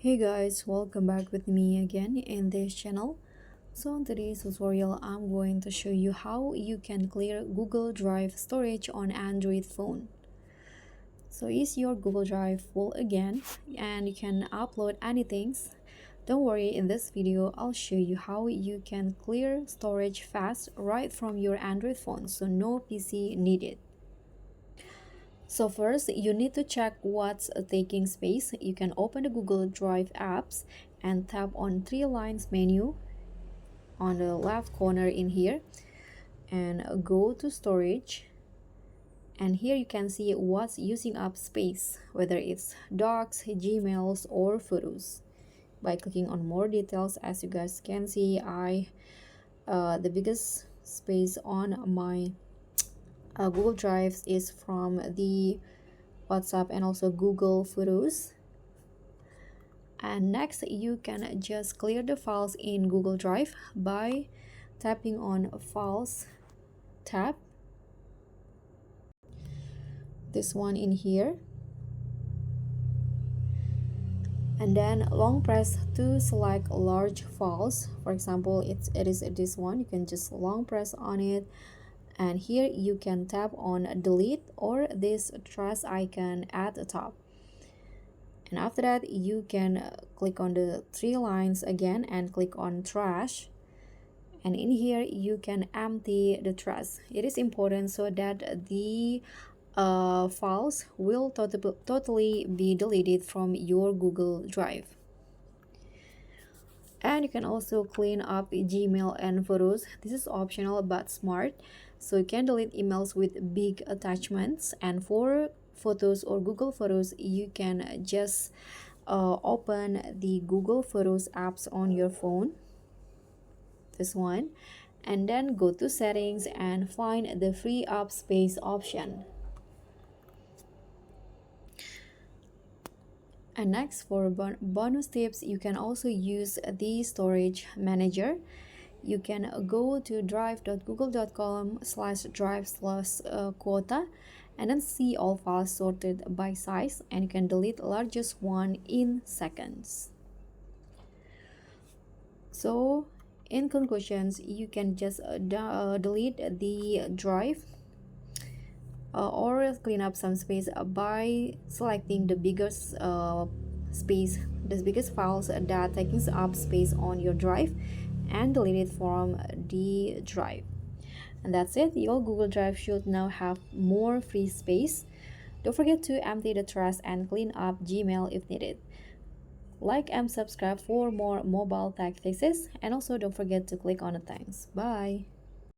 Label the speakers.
Speaker 1: Hey guys, welcome back with me again in this channel. So in today's tutorial, I'm going to show you how you can clear Google Drive storage on Android phone. So is your Google Drive full again and you can upload anything? Don't worry, in this video, I'll show you how you can clear storage fast right from your Android phone, so no PC needed. So first, you need to check what's taking space. You can open the Google Drive apps and tap on three lines menu on the left corner in here and go to storage. And here you can see what's using up space, whether it's docs, Gmails, or photos. By clicking on more details, as you guys can see, the biggest space on my Google Drives is from the WhatsApp and also Google Photos. And next, you can just clear the files in Google Drive by tapping on Files tab, this one in here, and then long press to select large files. For example, it is this one. You can just long press on it, and here you can tap on delete or this trash icon at the top. And after that, you can click on the three lines again and click on trash. And in here, you can empty the trash. It is important so that the files will totally be deleted from your Google Drive. And you can also clean up Gmail and photos. This is optional but smart. So you can delete emails with big attachments, and for photos or Google Photos, you can just open the Google Photos apps on your phone, this one, and then go to settings and find the free up space option. And next, for bonus tips, you can also use the storage manager. You can go to drive.google.com/drive/quota and then see all files sorted by size, and you can delete largest one in seconds. So in conclusions, you can just delete the drive or clean up some space by selecting the biggest the biggest files that taking up space on your drive and delete it from the drive. And that's it. Your Google Drive should now have more free space. Don't forget to empty the trash and clean up Gmail if needed. Like and subscribe for more mobile tech fixes, and also don't forget to click on the thanks. Bye.